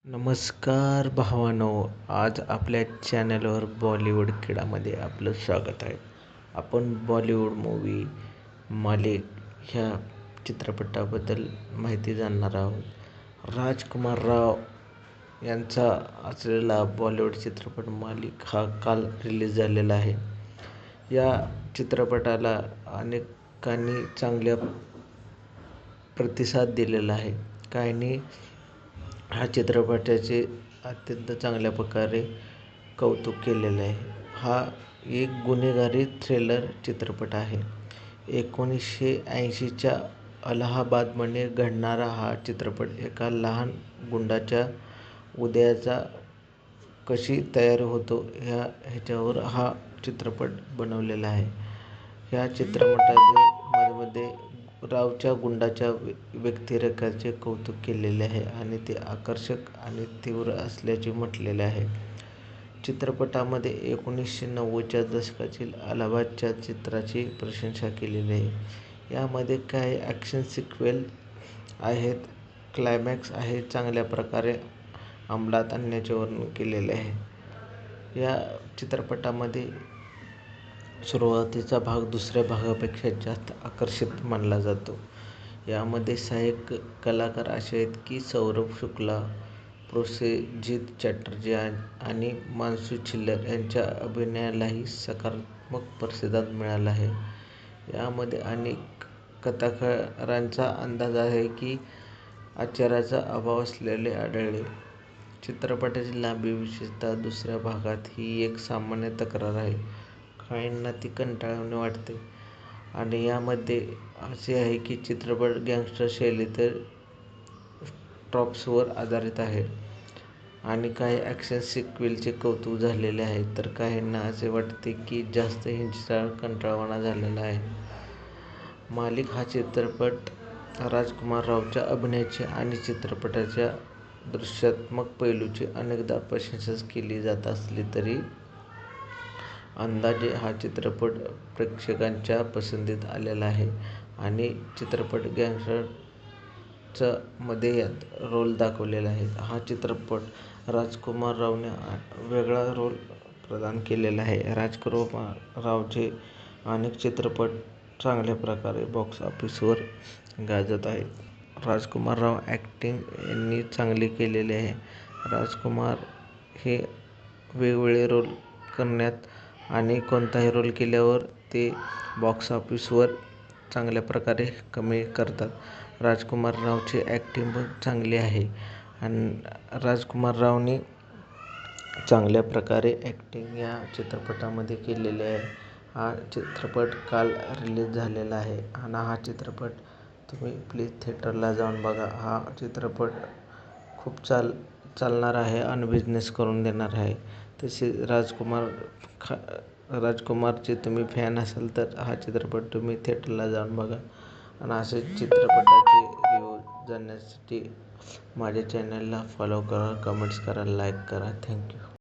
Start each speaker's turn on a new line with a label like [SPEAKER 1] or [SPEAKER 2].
[SPEAKER 1] नमस्कार भावांनो, आज आपल्या चॅनलवर बॉलिवूड किडामध्ये आपलं स्वागत आहे. आपण बॉलिवूड मूवी मालिक ह्या चित्रपटाबद्दल माहिती जाणणार आहोत. राजकुमार राव यांचा असलेला बॉलिवूड चित्रपट मालिक हा काल रिलीज झालेला आहे. या चित्रपटाला अनेकांनी चांगल्या प्रतिसाद दिलेला आहे. काहींनी ह्या चित्रपटाचे अत्यंत चांगल्या प्रकारे कौतुक केलेले आहे. हा एक गुन्हेगारी थ्रिलर चित्रपट आहे. 1980च्या अलाहाबादमध्ये घडणारा हा चित्रपट एका लहान गुंडाच्या उदयाचा कशी तयार होतो ह्याच्यावर हा चित्रपट बनवलेला आहे. ह्या चित्रपटामध्ये रावच्या गुंडाच्या व्यक्तिरेखाचे कौतुक केलेले आहे आणि ते आकर्षक आणि तीव्र असल्याचे म्हटलेले आहे. चित्रपटामध्ये 1990च्या दशकातील अलाहाबादच्या चित्राची प्रशंसा केलेली आहे. यामध्ये काही ॲक्शन सिक्वेन्स आहेत, क्लायमॅक्स आहे, चांगल्या प्रकारे अंमलात आणण्याचे वर्णन केलेले आहे. या चित्रपटामध्ये सुरुवातीचा भाग दुसऱ्या भागापेक्षा जास्त आकर्षक मानला जातो. यामध्ये सहाय्यक कलाकार असे आहेत की सौरभ शुक्ला, प्रोसेनजीत चॅटर्जी आणि मान्सू छिल्लर यांच्या अभिनयालाही सकारात्मक प्रतिसाद मिळाला आहे. यामध्ये अनेक कथाकारांचा अंदाज आहे की आचार्याचा अभाव असलेले आढळले. चित्रपटाची लांबी, विशेषतः दुसऱ्या भागात, ही एक सामान्य तक्रार आहे. काहींना ती कंटाळवाणी वाटते आणि यामध्ये असे आहे की चित्रपट गँगस्टर शैलीतील ट्रॉप्सवर आधारित आहे आणि काही ॲक्शन सिक्वेन्सचे कौतुक झालेले आहे, तर काहींना असे वाटते की जास्त हिंसाचार कंटाळवाणा झालेला आहे. मालिक हा चित्रपट राजकुमार रावच्या अभिनयाची आणि चित्रपटाच्या दृश्यात्मक पैलूंची अनेकदा प्रशंसा केली जात असली तरी अंदाजे हा चित्रपट प्रेक्षकांच्या पसंतीस आलेला आहे. आणि चित्रपट गँगस्टरचा मध्ये यात रोल दाखवलेला आहे. हा चित्रपट राजकुमार रावने वेगळा रोल प्रदान केलेला आहे. राजकुमार रावचे अनेक चित्रपट चांगल्या प्रकारे बॉक्स ऑफिसवर गाजत आहेत. राजकुमार राव ॲक्टिंग यांनी चांगली केलेली आहे. राजकुमार हे वेगवेगळे रोल करण्यात आणि कोणताही रोल केल्यावर ते बॉक्स ऑफिसवर चांगल्या प्रकारे कमाई करतात. राजकुमार रावची ॲक्टिंग पण चांगली आहे आणि राजकुमार रावने चांगल्या प्रकारे ॲक्टिंग या चित्रपटामध्ये केलेली आहे. हा चित्रपट काल रिलीज झालेला आहे आणि हा चित्रपट तुम्ही प्लीज थिएटरला जाऊन बघा. हा चित्रपट खूप चालणार आहे आणि बिझनेस करून देणार आहे. तसेच राजकुमारचे तुम्ही फॅन असाल तर हा चित्रपट तुम्ही थिएटरला जाऊन बघा आणि असे चित्रपटाचे रिव्ह्यू जाणण्यासाठी माझ्या चॅनलला फॉलो करा, कमेंट्स करा, लाईक करा. थँक्यू.